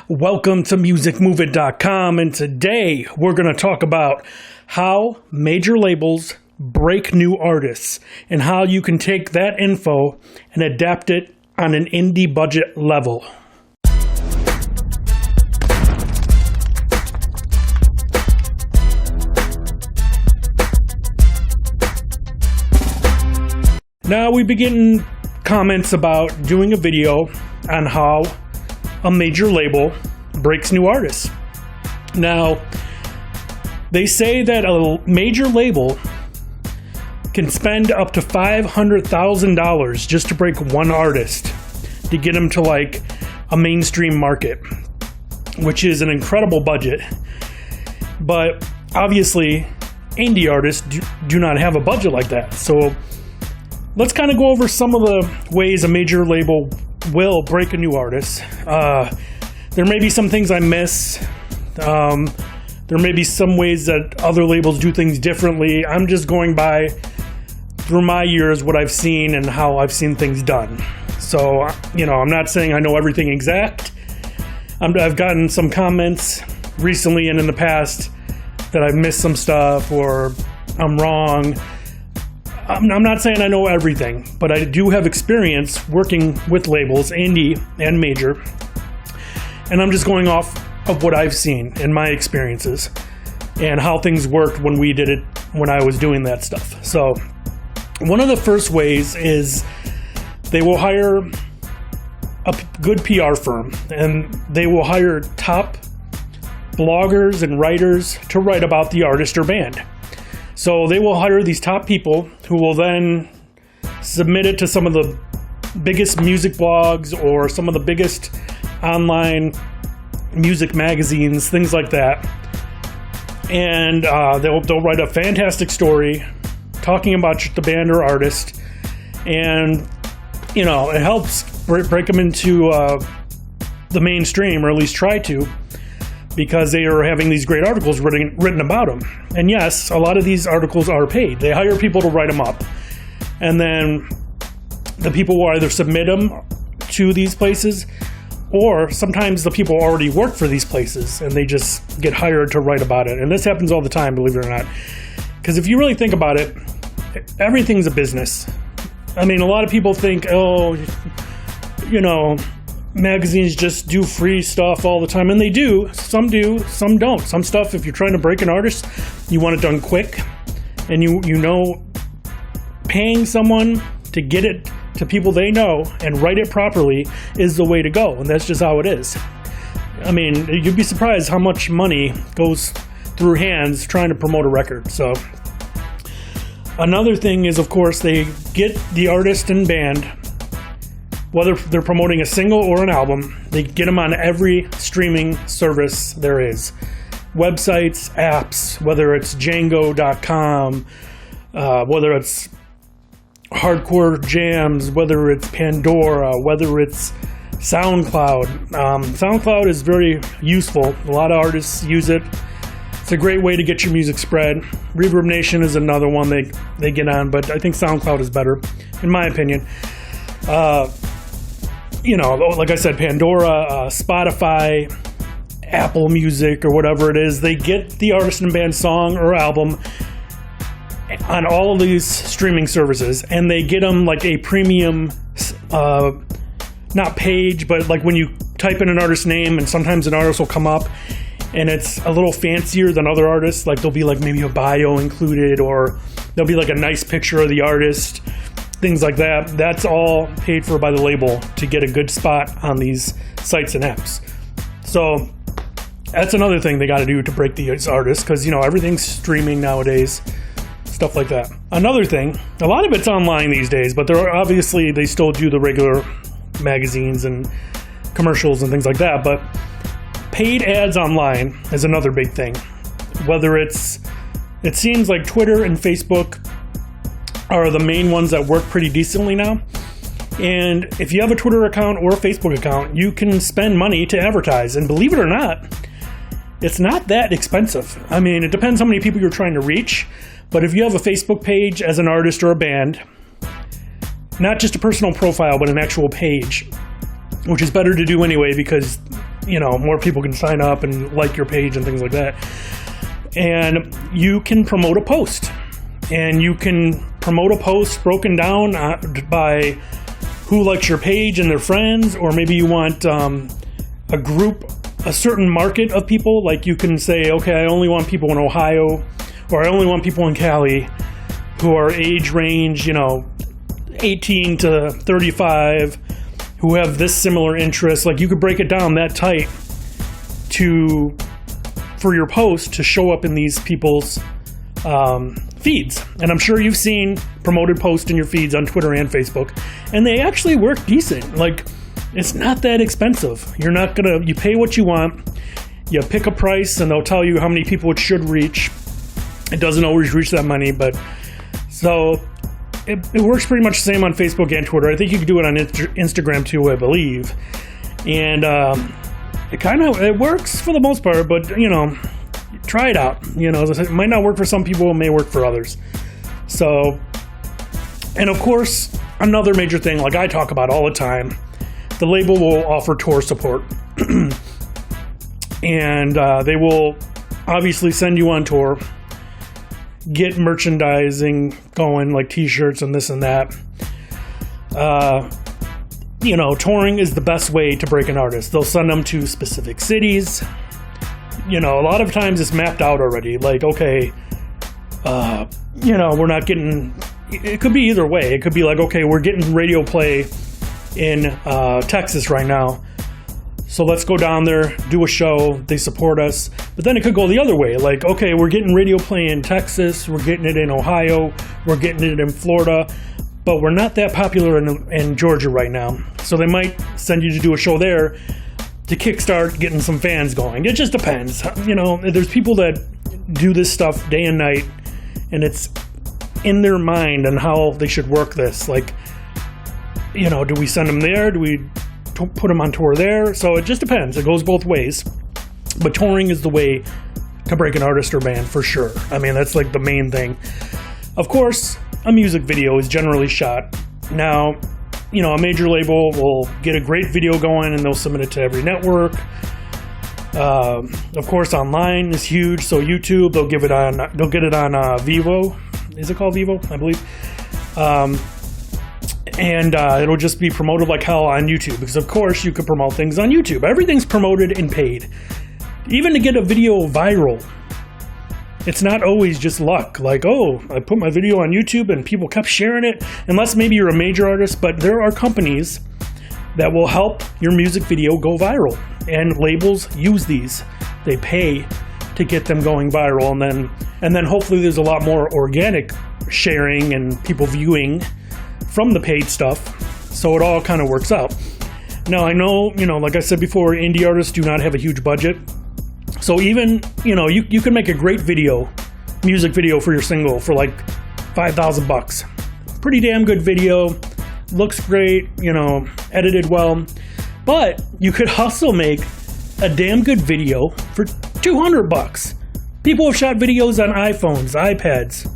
Welcome to musicmoveit.com, and today we're going to talk about how major labels break new artists and how you can take that info and adapt it on an indie budget level. Now we begin comments about doing a video on how a major label breaks new artists. Now, they say that a major label can spend up to $500,000 just to break one artist to get them to like a mainstream market, which is an incredible budget. But obviously, indie artists do not have a budget like that. So let's kind of go over some of the ways a major label will break a new artist. There may be some things I miss. There may be some ways that other labels do things differently. I'm just going by through my years what I've seen and how I've seen things done. So, I'm not saying I know everything exact. I've gotten some comments recently and in the past that I've missed some stuff or I'm wrong. I'm not saying I know everything, but I do have experience working with labels, indie and major, and I'm just going off of what I've seen in my experiences and how things worked when we did it, when I was doing that stuff. So one of the first ways is they will hire a good PR firm, and they will hire top bloggers and writers to write about the artist or band. So they will hire these top people who will then submit it to some of the biggest music blogs or some of the biggest online music magazines, things like that. And they'll write a fantastic story talking about the band or artist. And, it helps break them into the mainstream, or at least try to, because they are having these great articles written about them. And yes, a lot of these articles are paid. They hire people to write them up. And then the people will either submit them to these places, or sometimes the people already work for these places and they just get hired to write about it. And this happens all the time, believe it or not. Because if you really think about it, everything's a business. I mean, a lot of people think, magazines just do free stuff all the time, and they do, some don't. Some stuff, if you're trying to break an artist, you want it done quick, and paying someone to get it to people they know and write it properly is the way to go, and that's just how it is. I mean, you'd be surprised how much money goes through hands trying to promote a record. So another thing is, of course, they get the artist and band, whether they're promoting a single or an album, they get them on every streaming service there is. Websites, apps, whether it's Jango.com, whether it's Hardcore Jams, whether it's Pandora, whether it's SoundCloud. SoundCloud is very useful. A lot of artists use it. It's a great way to get your music spread. Reverb Nation is another one they get on, but I think SoundCloud is better, in my opinion. Like I said, Pandora, Spotify, Apple Music, or whatever it is, they get the artist and band song or album on all of these streaming services, and they get them like a premium, not page, but like when you type in an artist's name, and sometimes an artist will come up, and it's a little fancier than other artists. Like there'll be like maybe a bio included, or there'll be like a nice picture of the artist. Things like that. That's all paid for by the label to get a good spot on these sites and apps. So that's another thing they got to do to break these artists, because everything's streaming nowadays, stuff like that. Another thing, a lot of it's online these days, but they still do the regular magazines and commercials and things like that. But paid ads online is another big thing. It seems like Twitter and Facebook are the main ones that work pretty decently now. And if you have a Twitter account or a Facebook account, you can spend money to advertise. And believe it or not, it's not that expensive. I mean, it depends how many people you're trying to reach. But if you have a Facebook page as an artist or a band, not just a personal profile, but an actual page, which is better to do anyway because more people can sign up and like your page and things like that. And you can promote a post. And you can promote a post broken down by who likes your page and their friends, or maybe you want a group, a certain market of people. Like you can say, okay, I only want people in Ohio, or I only want people in Cali who are age range, 18 to 35, who have this similar interest. Like you could break it down that tight for your post to show up in these people's feeds. And I'm sure you've seen promoted posts in your feeds on Twitter and Facebook, and they actually work decent. Like, it's not that expensive. You pay what you want, you pick a price, and they'll tell you how many people it should reach. It doesn't always reach that many, but so it works pretty much the same on Facebook and Twitter. I think you can do it on Instagram too, I believe. And it works for the most part, but try it out. It might not work for some people, it may work for others. So, and of course, another major thing, like I talk about all the time, the label will offer tour support. And they will obviously send you on tour, get merchandising going, like t-shirts and this and that. Touring is the best way to break an artist. They'll send them to specific cities. A lot of times it's mapped out already. Like, okay, we're not getting... It could be either way. It could be like, okay, we're getting radio play in Texas right now, so let's go down there, do a show, they support us. But then it could go the other way. Like, okay, we're getting radio play in Texas, we're getting it in Ohio, we're getting it in Florida, but we're not that popular in Georgia right now. So they might send you to do a show there to kickstart getting some fans going. It just depends. There's people that do this stuff day and night, and it's in their mind on how they should work this. Like, do we send them there? Do we put them on tour there? So it just depends. It goes both ways. But touring is the way to break an artist or band for sure. I mean, that's like the main thing. Of course, a music video is generally shot. Now, a major label will get a great video going and they'll submit it to every network. Of course, online is huge. So YouTube, they'll get it on Vivo. Is it called Vivo? I believe. And it'll just be promoted like hell on YouTube, because of course you could promote things on YouTube. Everything's promoted and paid. Even to get a video viral, it's not always just luck. Like, oh, I put my video on YouTube and people kept sharing it. Unless maybe you're a major artist, but there are companies that will help your music video go viral. And labels use these. They pay to get them going viral. And then hopefully there's a lot more organic sharing and people viewing from the paid stuff. So it all kind of works out. Now, I know, like I said before, indie artists do not have a huge budget. So even, you can make a great music video for your single for like $5,000. Pretty damn good video. Looks great, edited well. But you could also make a damn good video for $200. People have shot videos on iPhones, iPads.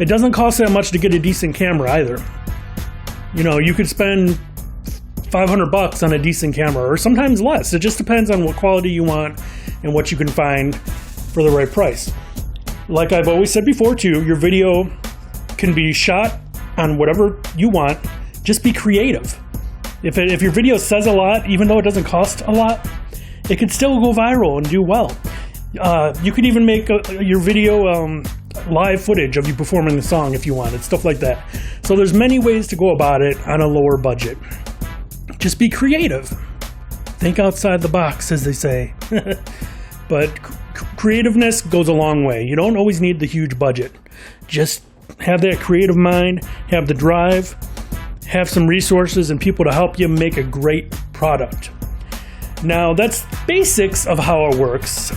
It doesn't cost that much to get a decent camera either. You could spend $500 on a decent camera, or sometimes less. It just depends on what quality you want and what you can find for the right price. Like I've always said before too, your video can be shot on whatever you want. Just be creative. If your video says a lot, even though it doesn't cost a lot, it could still go viral and do well. You could even make your video live footage of you performing the song if you wanted, stuff like that. So there's many ways to go about it on a lower budget. Just be creative. Think outside the box, as they say. But creativeness goes a long way. You don't always need the huge budget. Just have that creative mind, have the drive, have some resources and people to help you make a great product. Now, that's basics of how it works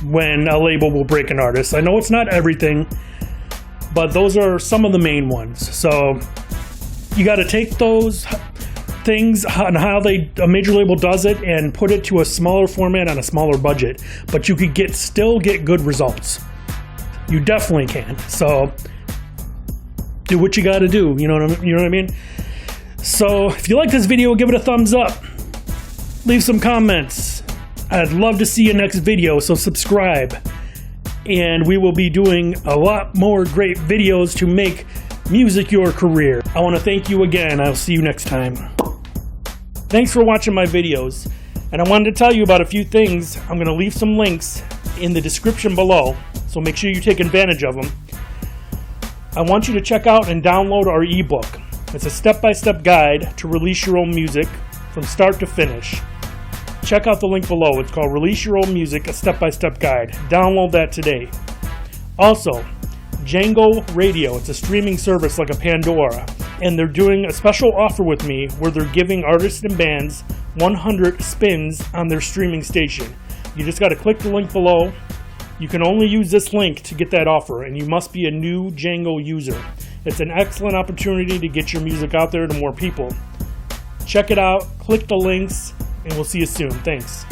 when a label will break an artist. I know it's not everything, but those are some of the main ones. So you got to take those things on how a major label does it and put it to a smaller format on a smaller budget, but you could still get good results. You definitely can. So do what you got to do. You know what I mean? So if you like this video, give it a thumbs up. leave some comments. I'd love to see you next video, so subscribe. And we will be doing a lot more great videos to make music your career. I want to thank you again. I'll see you next time. Thanks for watching my videos. And I wanted to tell you about a few things. I'm going to leave some links in the description below, so make sure you take advantage of them. I want you to check out and download our ebook. It's a step-by-step guide to release your own music from start to finish. Check out the link below. It's called Release Your Own Music, a step-by-step guide. Download that today. Also, Jango Radio. It's a streaming service like a Pandora. And they're doing a special offer with me where they're giving artists and bands 100 spins on their streaming station. You just got to click the link below. You can only use this link to get that offer, and you must be a new Jango user. It's an excellent opportunity to get your music out there to more people. Check it out, click the links, and we'll see you soon. Thanks.